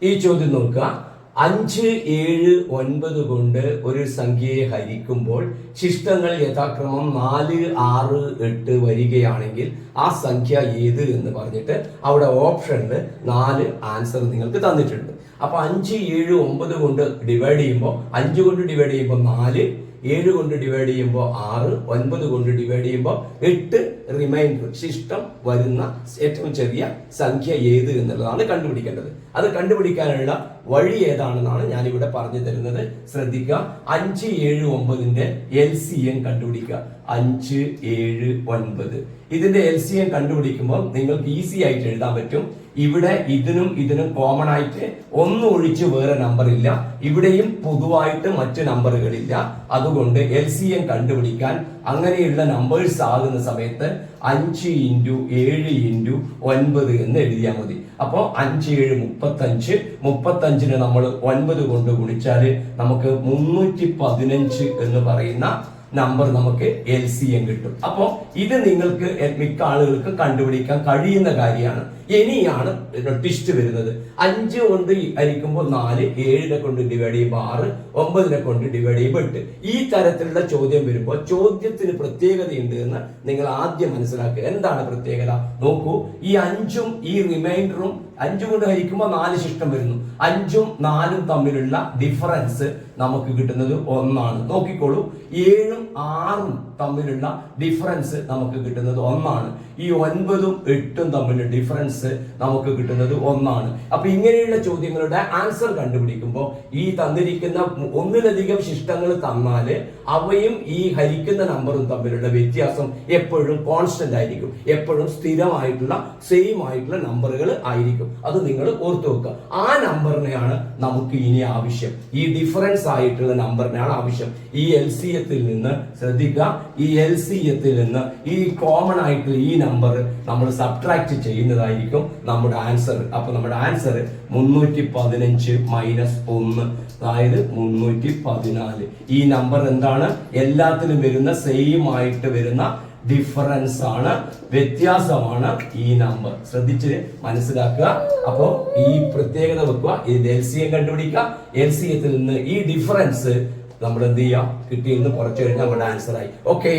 ഈ ചോദ്യം നോക്കുക. 5, 7, 9 കൊണ്ട് ഒരു സംഖ്യയെ ഹരിക്കുമ്പോൾ ശിഷ്ടങ്ങൾ യഥാക്രമം 4, 6, 8 വരികയാണെങ്കിൽ ആ സംഖ്യ ഏത് എന്ന് പറഞ്ഞിട്ട് അവിടെ ഓപ്ഷനിൽ 4 ആൻസർ നിങ്ങൾക്ക് തന്നിട്ടുണ്ട്. അപ്പൊ 5, 7, 9 കൊണ്ട് ഡിവൈഡ് ചെയ്യുമ്പോൾ 5 കൊണ്ട് ഡിവൈഡ് ചെയ്യുമ്പോൾ 4, 7 കൊണ്ട് ഡിവൈഡ് ചെയ്യുമ്പോൾ 6, 9 കൊണ്ട് ഡിവൈഡ് ചെയ്യുമ്പോൾ 8 റിമൈൻഡർ ശിഷ്ടം വരുന്ന ഏറ്റവും ചെറിയ സംഖ്യ ഏത് എന്നുള്ളതാണ് കണ്ടുപിടിക്കേണ്ടത്. അത് കണ്ടുപിടിക്കാനുള്ള വഴി ഏതാണെന്നാണ് ഞാൻ ഇവിടെ പറഞ്ഞു തരുന്നത്. ശ്രദ്ധിക്കുക. 5, 7, 9ന്റെ LCM കണ്ടുപിടിക്കുക. 5, 7, 9 ഇതിന്റെ LCM കണ്ടുപിടിക്കുമ്പോൾ നിങ്ങൾക്ക് ഈസി ആയിട്ട് എഴുതാൻ പറ്റും. ഇവിടെ ഇതിനും കോമൺ ആയിട്ട് ഒന്നും ഒഴിച്ച് വേറെ നമ്പർ ഇല്ല. ഇവിടെയും പൊതുവായിട്ട് മറ്റു നമ്പറുകളില്ല. അതുകൊണ്ട് LCM കണ്ടുപിടിക്കാൻ അങ്ങനെയുള്ള നമ്പേഴ്സ് ആകുന്ന സമയത്ത് 5 × 7 × 9 എന്ന് എഴുതിയാൽ മതി. അപ്പോ 5, 7, 35. 35ന് നമ്മൾ 9 കൊണ്ട് ഗുണിച്ചാല് നമുക്ക് 315 എന്ന് പറയുന്ന നമ്പർ നമുക്ക് LCM കിട്ടും. അപ്പോ ഇത് നിങ്ങൾക്ക് മിക്ക ആളുകൾക്ക് കണ്ടുപിടിക്കാൻ കഴിയുന്ന കാര്യമാണ്. ഇനിയാണ് ട്വിസ്റ്റ് വരുന്നത്. 5 കൊണ്ട് ഹരിക്കുമ്പോൾ 4, 7നെ കൊണ്ട് ഡിവൈഡ് ചെയ്യുമ്പോൾ 6, 9നെ കൊണ്ട് ഡിവൈഡ് ചെയ്യുമ്പോൾ 8. ഈ തരത്തിലുള്ള ചോദ്യം വരുമ്പോൾ ചോദ്യത്തിന് പ്രത്യേകതയുണ്ട് എന്ന് നിങ്ങൾ ആദ്യം മനസ്സിലാക്കുക. എന്താണ് പ്രത്യേകത നോക്കൂ. ഈ 5ഉം ഈ റിമൈൻഡറും 5 കൊണ്ട് ഹരിക്കുമ്പോൾ 4 ശിഷ്ടം വരുന്നു. 5ഉം 4ഉം തമ്മിലുള്ള ഡിഫറൻസ് നമുക്ക് കിട്ടുന്നത് 1 ആണ്. നോക്കിക്കോളൂ. 7ഉം 6ഉം തമ്മിലുള്ള ഡിഫറൻസ് നമുക്ക് കിട്ടുന്നത് 1 ആണ്. ഈ 9ഉം 8ഉം തമ്മിലുള്ള ഡിഫറൻസ് നമുക്ക് കിട്ടുന്നത് 1 ആണ്. അപ്പൊ ഇങ്ങനെയുള്ള ചോദ്യങ്ങളുടെ ആൻസർ കണ്ടുപിടിക്കുമ്പോൾ ഈ തന്നിരിക്കുന്ന ഒന്നിലധികം ശിഷ്ടങ്ങൾ തന്നാല് അവയും ഈ ഹരിക്കുന്ന നമ്പറും തമ്മിലുള്ള വ്യത്യാസം എപ്പോഴും കോൺസ്റ്റന്റ് ആയിരിക്കും. എപ്പോഴും സ്ഥിരമായിട്ടുള്ള സെയിം ആയിട്ടുള്ള നമ്പറുകൾ ആയിരിക്കും. അത് നിങ്ങൾ ഓർത്തു വെക്കുക. ആ നമ്പറിനെയാണ് നമുക്ക് ഇനി ആവശ്യം. ഈ ഡിഫറൻസ് ആയിട്ടുള്ള നമ്പറിനാണ് ആവശ്യം. ഈ LCMത്തിൽ നിന്ന് ശ്രദ്ധിക്കുക. ഈ LCMത്തിൽ നിന്ന് ഈ കോമൺ ആയിട്ടുള്ള ഈ നമ്പർ നമ്മൾ സബ്ട്രാക്ട് ചെയ്യുന്നതായിരിക്കും നമ്മുടെ ആൻസർ. അപ്പൊ നമ്മുടെ ആൻസർ 315 - 1, അതായത് 314. ഈ നമ്പർ എന്താണ്? എല്ലാത്തിലും വരുന്ന സെയിം ആയിട്ട് വരുന്ന ഡിഫറൻസ് ആണ്, വ്യത്യാസമാണ് ഈ നമ്പർ. ശ്രദ്ധിച്ച് മനസ്സിലാക്കുക. അപ്പോ ഈ പ്രത്യേകത വെക്കുക. ഇത് LCM കണ്ടുപിടിക്കുക. LCMത്തിൽ നിന്ന് ഈ ഡിഫറൻസ് നമ്മൾ എന്ത് ചെയ്യുക? കിട്ടിയെന്ന് കുറച്ച് കഴിഞ്ഞാൽ നമ്മുടെ ആൻസർ ആയി. ഓക്കെ.